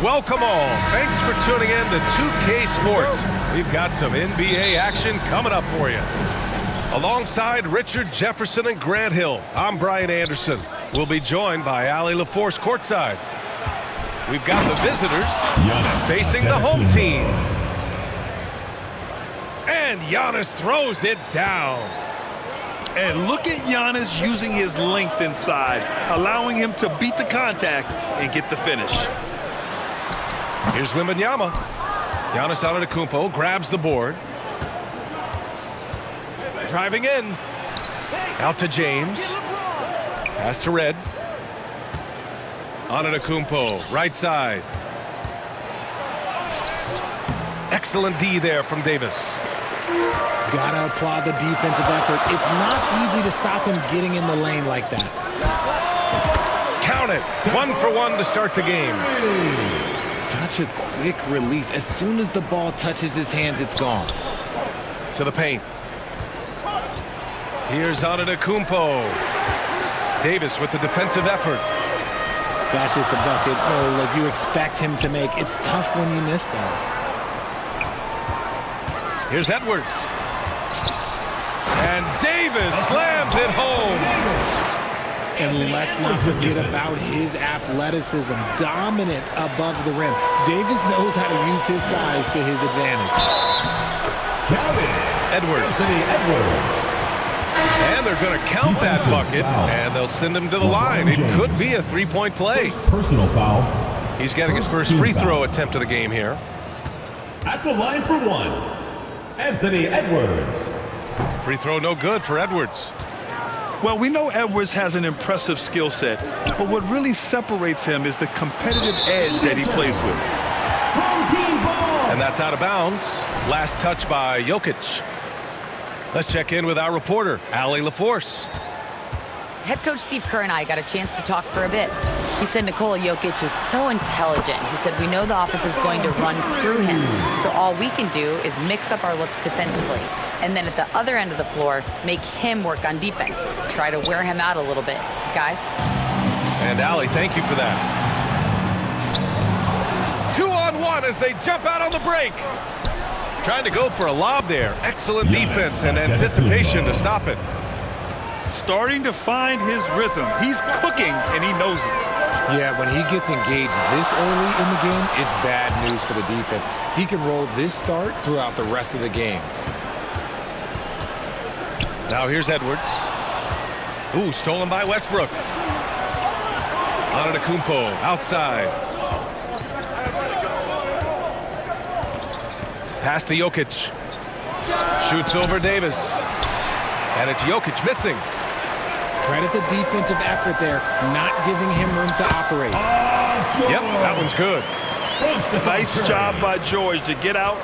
welcome all. Thanks for tuning in to 2K Sports. We've got some NBA action coming up for you. Alongside Richard Jefferson and Grant Hill, I'm Brian Anderson. We'll be joined by Allie LaForce courtside. We've got the visitors facing the home team. And Giannis throws it down. And look at Giannis using his length inside, allowing him to beat the contact and get the finish. Here's Wembanyama. Giannis Antetokounmpo grabs the board. Driving in. Out to James. Pass to Red. Antetokounmpo, right side. Excellent D there from Davis. Gotta applaud the defensive effort. It's not easy to stop him getting in the lane like that. Count it. 1 for 1 to start the game. Such a quick release. As soon as the ball touches his hands, it's gone. To the paint. Here's Antetokounmpo. Davis with the defensive effort. That's just a bucket like you expect him to make. It's tough when you miss those. Here's Edwards. And Davis slams it home. And let's not forget about his athleticism. Dominant above the rim. Davis knows how to use his size to his advantage. Edwards. And they're going to count that bucket, and they'll send him to the line. It could be a three-point play. Personal foul. He's getting his first free throw attempt of the game here. At the line for one, Anthony Edwards. Free throw no good for Edwards. Well, we know Edwards has an impressive skill set, but what really separates him is the competitive edge that he plays with. And that's out of bounds. Last touch by Jokic. Let's check in with our reporter, Allie LaForce. Head coach Steve Kerr and I got a chance to talk for a bit. He said Nikola Jokic is so intelligent. He said we know the offense is going to run through him, so all we can do is mix up our looks defensively. And then at the other end of the floor, make him work on defense. Try to wear him out a little bit. Guys? And Allie, thank you for that. 2-on-1 as they jump out on the break. Trying to go for a lob there. Excellent defense and anticipation to stop it. Starting to find his rhythm. He's cooking, and he knows it. Yeah, when he gets engaged this early in the game, it's bad news for the defense. He can roll this start throughout the rest of the game. Now here's Edwards. Ooh, stolen by Westbrook. Antetokounmpo outside. Pass to Jokic. Shoots over Davis. And it's Jokic missing. Credit the defensive effort there, not giving him room to operate. Yep, that one's good. Nice job by George to get out,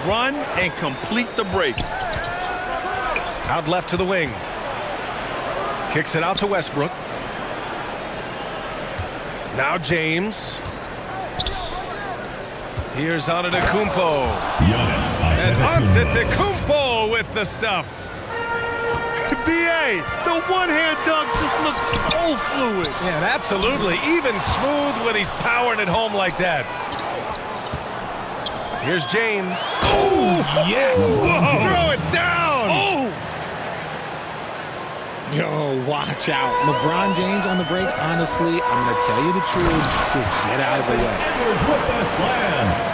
run, and complete the break. Out left to the wing. Kicks it out to Westbrook. Now James. Here's Antetokounmpo. And Antetokounmpo with the stuff. B.A., the one-hand dunk just looks so fluid. Yeah, and absolutely. Even smooth when he's powering it home like that. Here's James. Oh, yes. Whoa. Throw it down. Oh. Yo, watch out. LeBron James on the break, honestly, I'm going to tell you the truth. Just get out of the way. Edwards with the slam.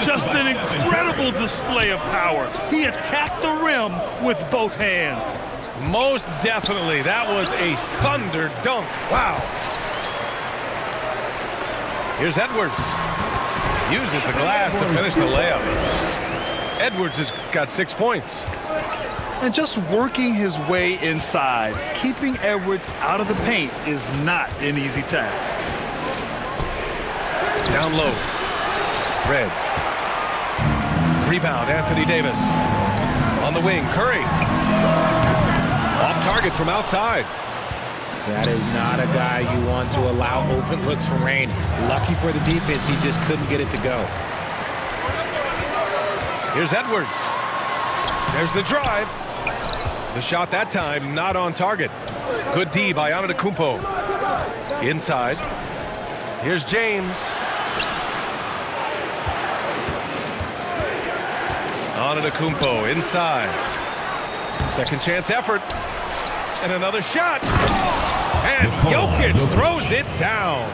Just an incredible display of power. He attacked the rim with both hands. Most definitely. That was a thunder dunk. Wow. Here's Edwards. Uses the glass to finish the layup. Edwards has got 6 points. And just working his way inside, keeping Edwards out of the paint is not an easy task. Down low. Red. Rebound, Anthony Davis. On the wing, Curry. Off target from outside. That is not a guy you want to allow open looks from range. Lucky for the defense, he just couldn't get it to go. Here's Edwards. There's the drive. The shot that time not on target. Good D by Antetokounmpo. Inside. Here's James. Antetokounmpo inside. Second chance effort. And another shot. And Jokic throws it down.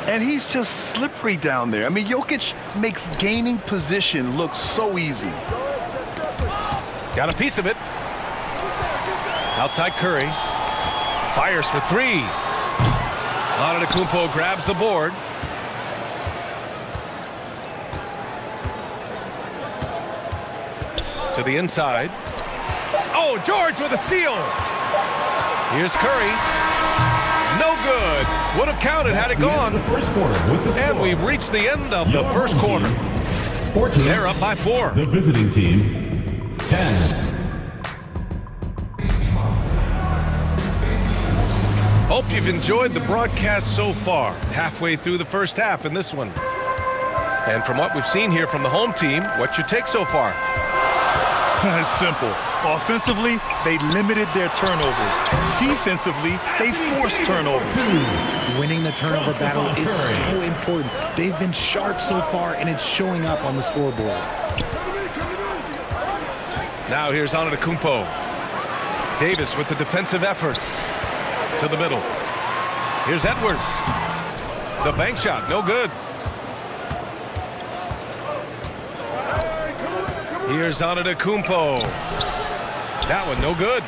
And he's just slippery down there. I mean, Jokic makes gaining position look so easy. Got a piece of it. Outside Curry. Fires for three. Antetokounmpo grabs the board. To the inside. Oh, George with a steal. Here's Curry. No good. Would have counted had it gone. The first quarter with the score. And we've reached the end of the first quarter. 14. They're up by 4. The visiting team, 10. Hope you've enjoyed the broadcast so far. Halfway through the first half in this one. And from what we've seen here from the home team, what's your take so far? It's simple. Offensively, they limited their turnovers. Defensively, they forced turnovers. Winning the turnover battle is so important. They've been sharp so far, and it's showing up on the scoreboard. Now here's Antetokounmpo. Davis with the defensive effort. To the middle. Here's Edwards. The bank shot, no good. Here's Antetokounmpo. That one, no good.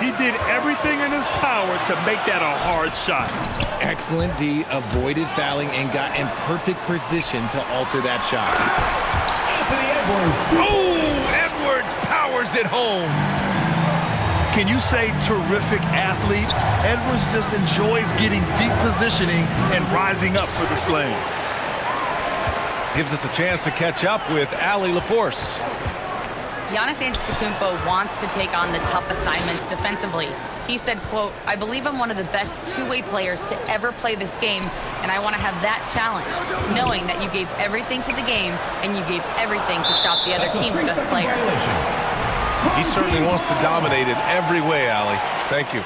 He did everything in his power to make that a hard shot. Excellent D, avoided fouling, and got in perfect position to alter that shot. Anthony Edwards. Oh, Edwards powers it home. Can you say terrific athlete? Edwards just enjoys getting deep positioning and rising up for the slam. Gives us a chance to catch up with Allie LaForce. Giannis Antetokounmpo wants to take on the tough assignments defensively. He said, quote, "I believe I'm one of the best two-way players to ever play this game, and I want to have that challenge, knowing that you gave everything to the game and you gave everything to stop the other team's best player." He certainly wants to dominate in every way, Allie. Thank you.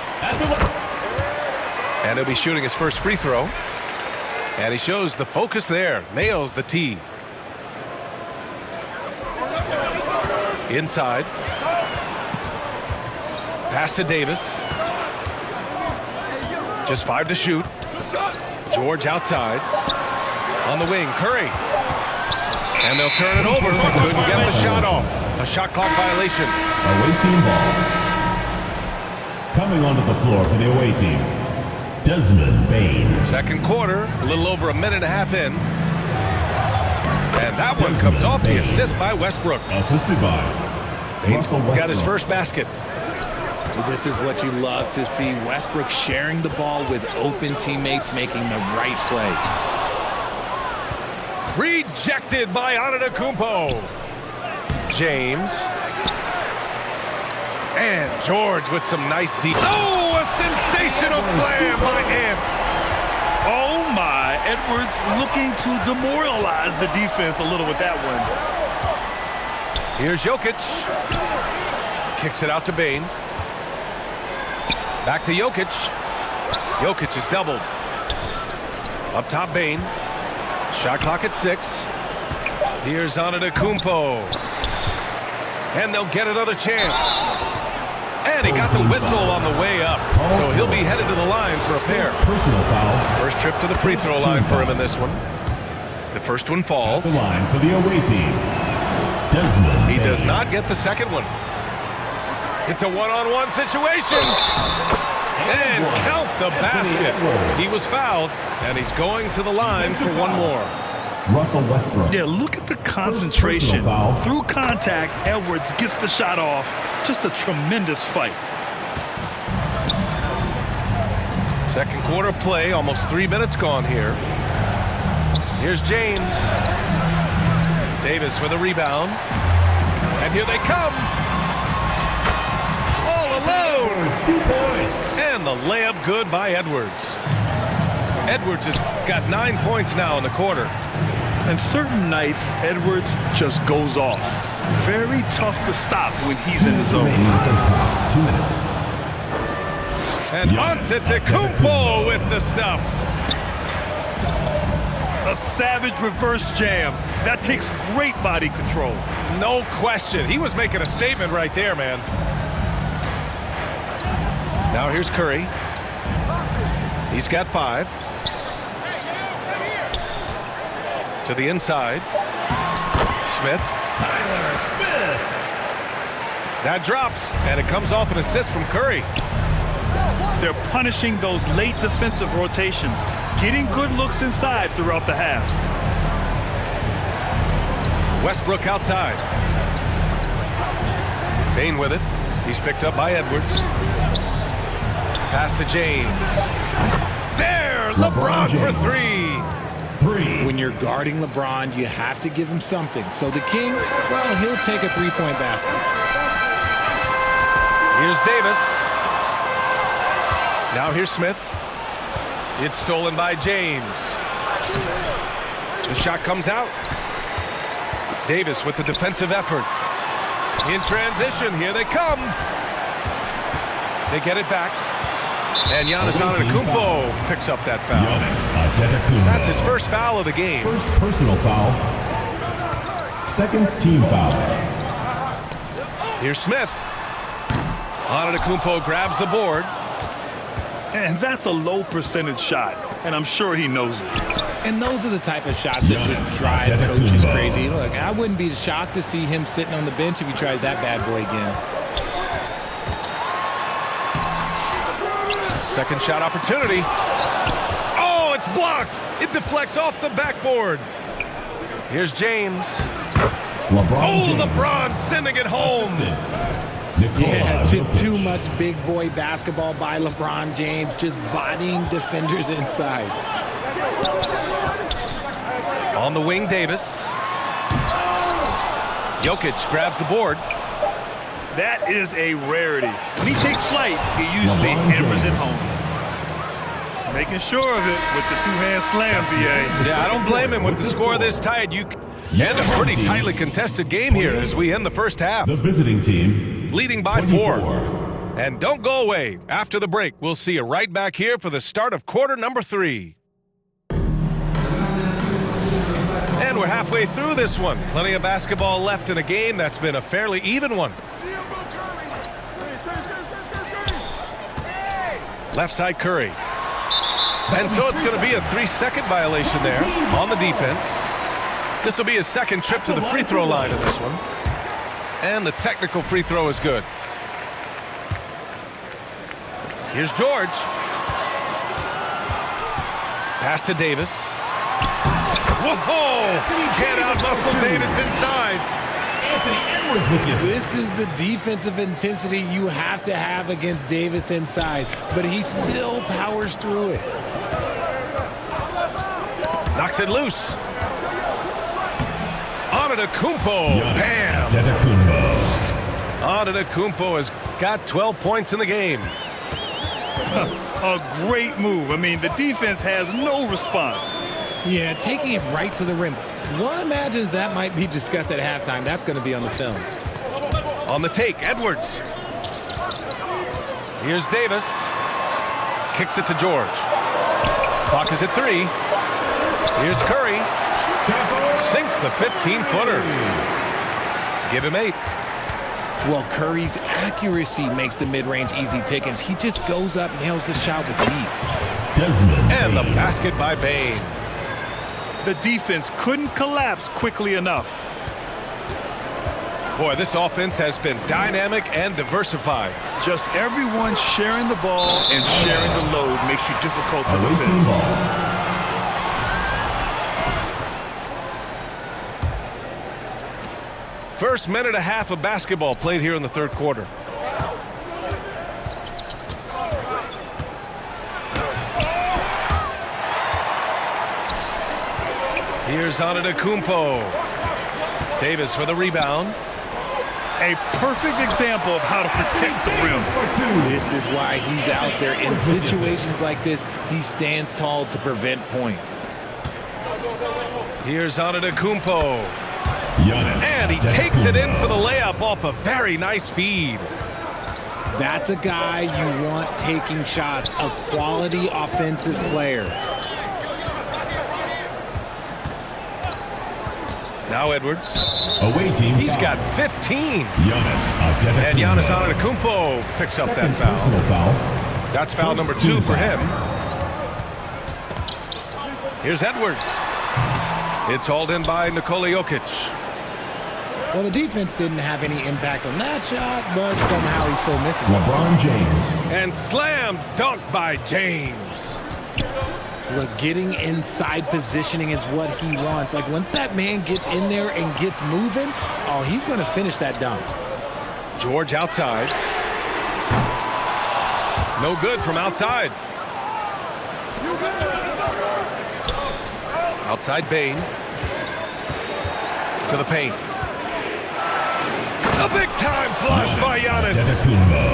And he'll be shooting his first free throw. And he shows the focus there. Nails the tee. Inside. Pass to Davis. Just 5 to shoot. George outside. On the wing, Curry. And they'll turn it over. Couldn't get the shot off. A shot clock violation. Away team ball. Coming onto the floor for the away team, Desmond Bane. Second quarter, a little over a minute and a half in. And that one comes off the assist by Westbrook. Assisted by Russell Westbrook. Got his first basket. This is what you love to see. Westbrook sharing the ball with open teammates, making the right play. Rejected by Antetokounmpo. James. And George with some nice deep. Oh, a sensational slam by Ant. Oh my, Edwards looking to demoralize the defense a little with that one. Here's Jokic. Kicks it out to Bane. Back to Jokic. Jokic is doubled. Up top, Bane. Shot clock at 6. Here's Antetokounmpo. And they'll get another chance. And he got the whistle on the way up. So he'll be headed to the line for a pair. Personal foul. First trip to the free throw line for him in this one. The first one falls. The line for the away team, Desmond He does Bane. not get the second one. It's a one-on-one situation. And count the basket. He was fouled, and he's going to the line for one more. Russell Westbrook. Yeah, look at the concentration. foul. Through contact, Edwards gets the shot off. Just a tremendous fight. Second quarter play, almost 3 minutes gone here. Here's James. Davis with a rebound. And here they come. All alone. 2 points. And the layup good by Edwards. Edwards has got 9 points now in the quarter. And certain nights, Edwards just goes off. Very tough to stop when he's in the zone. 2 minutes. And Antetokounmpo with the stuff. a savage reverse jam. That takes great body control. No question. He was making a statement right there, man. Now here's Curry. He's got 5. To the inside. Smith. Tyler Smith. That drops, and it comes off an assist from Curry. They're punishing those late defensive rotations, getting good looks inside throughout the half. Westbrook outside. Bain with it. He's picked up by Edwards. Pass to James. There, LeBron for 3. When you're guarding LeBron, you have to give him something. So the King, well, he'll take a three-point basket. Here's Davis. Now here's Smith. It's stolen by James. The shot comes out. Davis with the defensive effort. In transition, here they come. They get it back. And Giannis Antetokounmpo picks up that foul. That's his first foul of the game. First personal foul. Second team foul. Here's Smith. Antetokounmpo grabs the board. And that's a low percentage shot, and I'm sure he knows it. And those are the type of shots that just drive coaches crazy. Look, I wouldn't be shocked to see him sitting on the bench if he tries that bad boy again. Second shot opportunity. Oh, it's blocked. It deflects off the backboard. Here's James. LeBron sending it home. Yeah, just too much big boy basketball by LeBron James, just bodying defenders inside. On the wing, Davis. Jokic grabs the board. That is a rarity. When he takes flight, he usually hammers it home. Making sure of it with the two-hand slam, BA. Yeah, I don't blame him with the score this tight. And a pretty tightly contested game here as we end the first half. The visiting team Leading by 4. And don't go away. After the break, we'll see you right back here for the start of quarter number 3. And we're halfway through this one. Plenty of basketball left in a game that's been a fairly even one. Left side Curry. And so it's going to be a 3-second violation there on the defense. This will be his second trip to the free throw line in this one. And the technical free throw is good. Here's George. Pass to Davis. Whoa! Can't out-muscle Davis inside. Anthony Edwards with you. This is the defensive intensity you have to have against Davis inside, but he still powers through it. Knocks it loose. Antetokounmpo. Bam! Antetokounmpo has got 12 points in the game. A great move. I mean, the defense has no response. Yeah, taking it right to the rim. One imagines that might be discussed at halftime. That's going to be on the film. On the take, Edwards. Here's Davis. Kicks it to George. Clock is at 3. Here's Curry. Sinks the 15-footer. Give him 8. Well, Curry's accuracy makes the mid-range easy pickings. He just goes up, nails the shot with ease. And the basket by Bain. The defense couldn't collapse quickly enough. Boy, this offense has been dynamic and diversified. Just everyone sharing the ball and sharing the load makes you difficult to defend. First minute and a half of basketball played here in the third quarter. Here's Antetokounmpo. Davis for the rebound. A perfect example of how to protect the rim. This is why he's out there. In situations like this, he stands tall to prevent points. Here's Antetokounmpo. And he takes it in for the layup off a very nice feed. That's a guy you want taking shots, a quality offensive player. Now Edwards. Away team He's foul. got 15. Giannis And Giannis Antetokounmpo picks up that Second foul. personal foul. That's foul First number team 2 for foul. him. Here's Edwards. It's hauled in by Nikola Jokic. Well, the defense didn't have any impact on that shot, but somehow he still misses it. LeBron James. And slam dunk by James. Look, getting inside positioning is what he wants. Like, once that man gets in there and gets moving, oh, he's going to finish that dunk. George outside. No good from outside. Outside Bane. To the paint. A big time flush by Giannis. Antetokounmpo.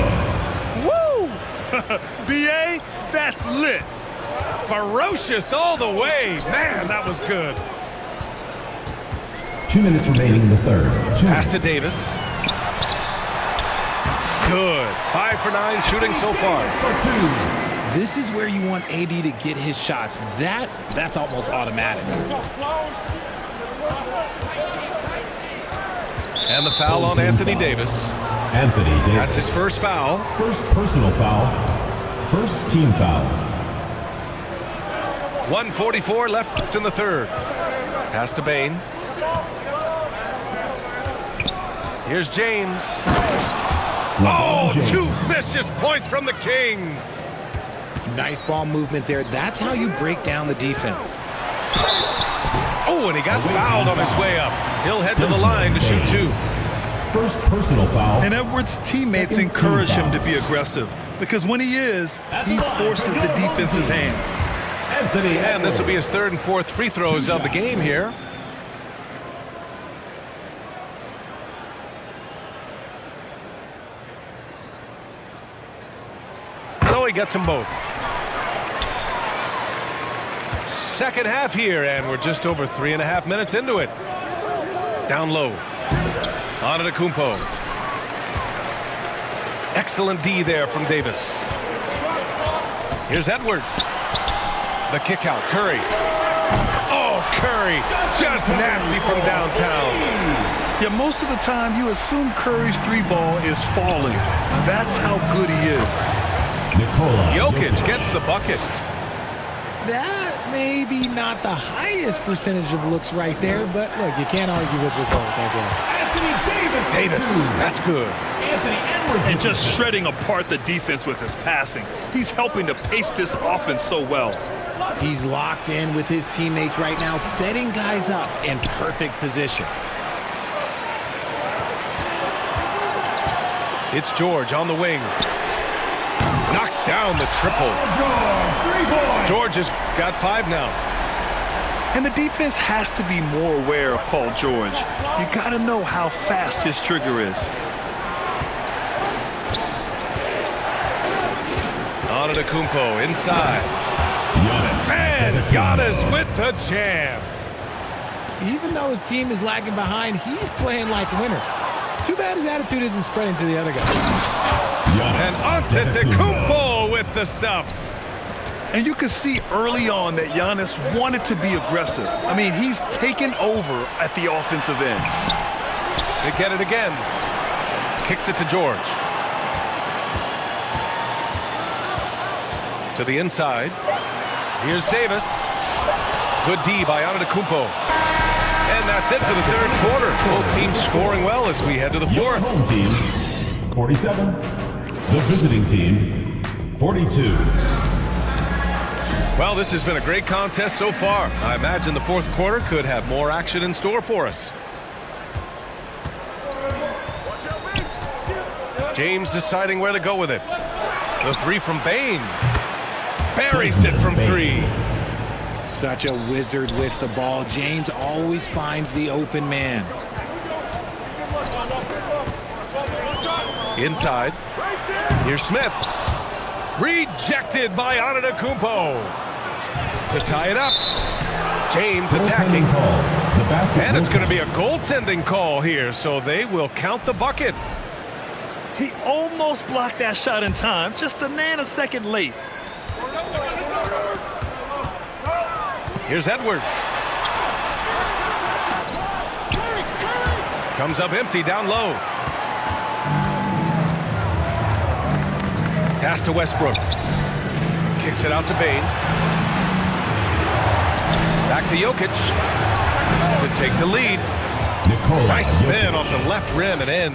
Woo! BA, that's lit. Ferocious all the way. Man, that was good. 2 minutes remaining in the third. Pass to Davis. Good. 5 for 9 shooting so far. This is where you want AD to get his shots. That's almost automatic. And the foul on Anthony Davis. Anthony Davis. That's his first foul. First personal foul. First team foul. 1:44 left in the third. Pass to Bane. Here's James. LeBron Oh, James. 2 vicious points from the King. Nice ball movement there. That's how you break down the defense. Oh, and he got fouled on his way up. He'll head to the line to shoot 2. First personal foul. And Edwards' teammates Second encourage team him to foul. be aggressive because when he is, he forces the defense's hand. Anthony And this will be his 3rd and 4th free throws of the game here. So he gets them both. Second half here, and we're just over 3.5 minutes into it. Down low. Antetokounmpo. Excellent D there from Davis. Here's Edwards. The kick out. Curry. Oh, Curry. Just nasty from downtown. Yeah, most of the time you assume Curry's 3-ball is falling. That's how good he is. Nikola Jokic gets the bucket. That may be not the highest percentage of looks right there, but look, you can't argue with results, I guess. Anthony Davis. Davis. That's good. Anthony Edwards. And just shredding apart the defense with his passing. He's helping to pace this offense so well. He's locked in with his teammates right now, setting guys up in perfect position. It's George on the wing. Knocks down the triple. George has got 5 now. And the defense has to be more aware of Paul George. You got to know how fast his trigger is. Antetokounmpo inside. Giannis. And Giannis with the jam. Even though his team is lagging behind, he's playing like a winner. Too bad his attitude isn't spreading to the other guys. And Antetokounmpo with the stuff. And you can see early on that Giannis wanted to be aggressive. I mean, he's taken over at the offensive end. They get it again. Kicks it to George. To the inside. Here's Davis. Good D by Antetokounmpo. And that's it for the third quarter. Both teams scoring well as we head to the Your fourth. home team, 47. The visiting team, 42. Well, this has been a great contest so far. I imagine the fourth quarter could have more action in store for us. James deciding where to go with it. The 3 from Bane. Buries it from 3. Such a wizard with the ball. James always finds the open man. Inside. Here's Smith. Rejected by Antetokounmpo. To tie it up. James attacking. Goaltending call. The basket And it's will going to be a goaltending call here, so they will count the bucket. He almost blocked that shot in time, just a nanosecond late. Here's Edwards. Comes up empty down low. Pass to Westbrook. Kicks it out to Bane. Back to Jokic to take the lead. Nice spin off the left rim and in.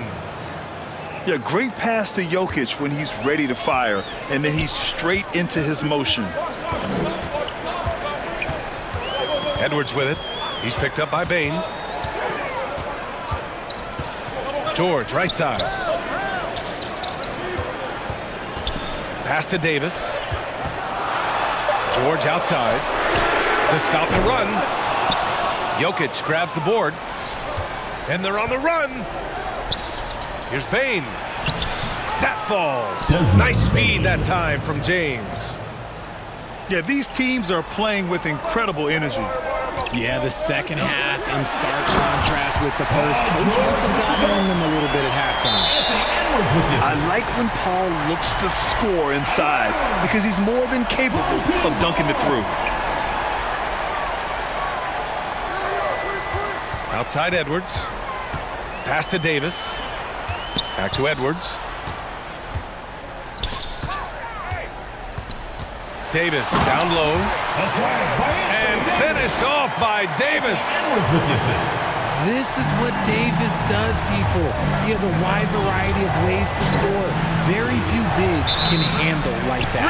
Yeah, great pass to Jokic when he's ready to fire, and then he's straight into his motion. Edwards with it. He's picked up by Bane. George, right side. Pass to Davis. George outside to stop the run. Jokic grabs the board. And they're on the run. Here's Bane. That falls. Nice feed that time from James. Yeah, these teams are playing with incredible energy. Yeah, the second half in stark contrast with the first. Coach must have gotten on them a little bit at halftime. I like when Paul looks to score inside because he's more than capable of dunking it through. Outside Edwards. Pass to Davis. Back to Edwards. Davis down low. And finished off by Davis. This is what Davis does, people. He has a wide variety of ways to score. Very few bigs can handle like that.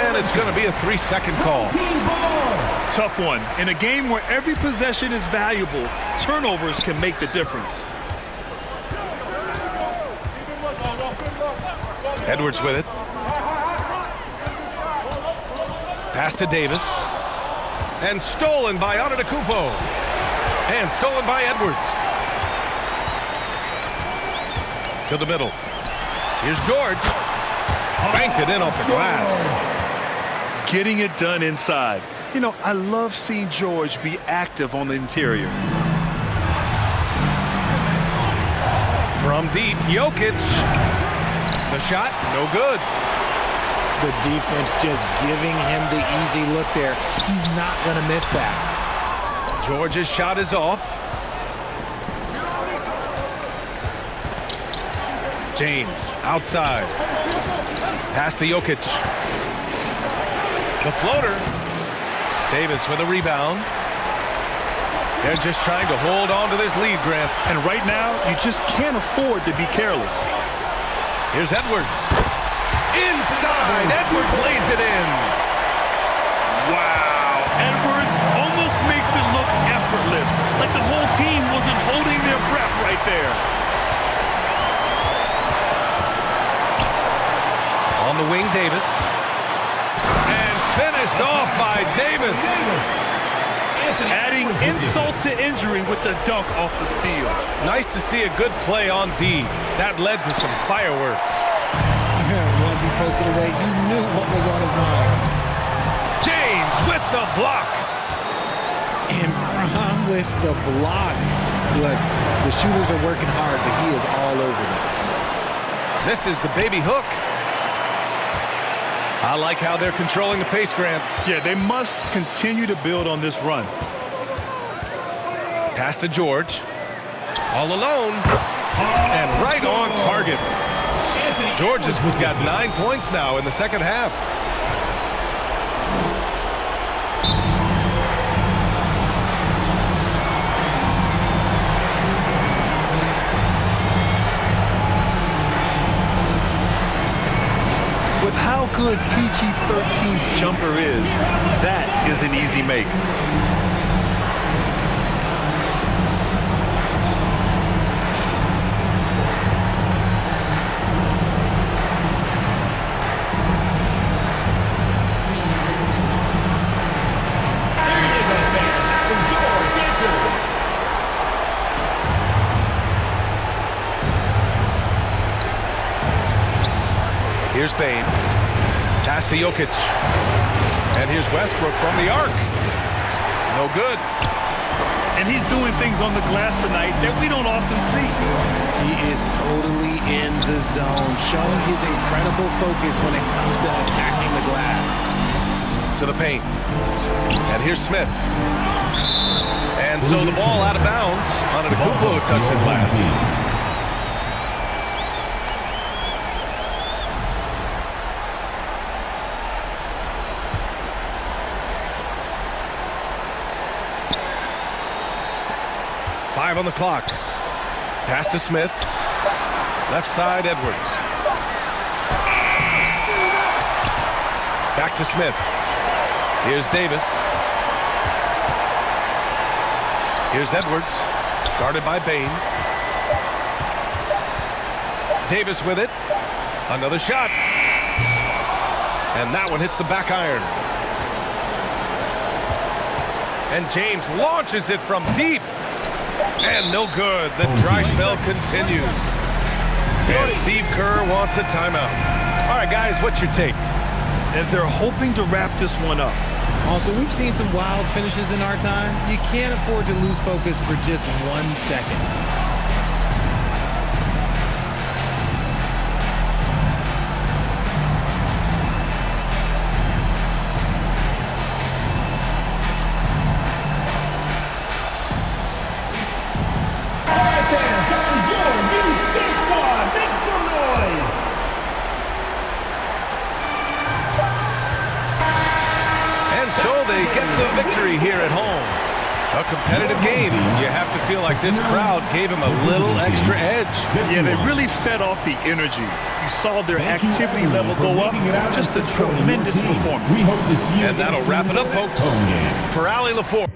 And it's going to be a 3-second call. Tough one. In a game where every possession is valuable, turnovers can make the difference. Edwards with it. Pass to Davis. And stolen by Antetokounmpo. And stolen by Edwards. To the middle. Here's George. Banked it in off the glass. Getting it done inside. You know, I love seeing George be active on the interior. From deep, Jokic. The shot, no good. The defense just giving him the easy look there. He's not going to miss that. George's shot is off. James outside. Pass to Jokic. The floater. Davis with a rebound. They're just trying to hold on to this lead, Grant. And right now, you just can't afford to be careless. Here's Edwards. Inside, Edwards lays it in. Wow, Edwards almost makes it look effortless, like the whole team wasn't holding their breath right there. On the wing, Davis. And finished off by Davis. Adding insult to injury with the dunk off the steal. Nice to see a good play on D. That led to some fireworks. Once he poked it away, you knew what was on his mind. James with the block. And Ron with the block. Look, the shooters are working hard, but he is all over them. This is the baby hook. I like how they're controlling the pace, Grant. Yeah, they must continue to build on this run. Pass to George. All alone. And right on target. George has got 9 points now in the second half. With how good PG-13's jumper is, that is an easy make. Here's Bane. Pass to Jokic. And here's Westbrook from the arc. No good. And he's doing things on the glass tonight that we don't often see. He is totally in the zone, showing his incredible focus when it comes to attacking the glass. To the paint. And here's Smith. And And so the ball out of bounds on an Akupo touched it last. Five on the clock. Pass to Smith. Left side, Edwards. Back to Smith. Here's Davis. Here's Edwards. Guarded by Bain. Davis with it. Another shot. And that one hits the back iron. And James launches it from deep. And no good. The dry spell continues. And Steve Kerr wants a timeout. All right, guys, what's your take? And they're hoping to wrap this one up. Also, we've seen some wild finishes in our time. You can't afford to lose focus for just 1 second. Victory here at home. A competitive game. You have to feel like this crowd gave him a little extra edge. Yeah, they really fed off the energy. You saw their activity level go up. Just a tremendous performance. And that'll wrap it up, folks. For Allie LaFour.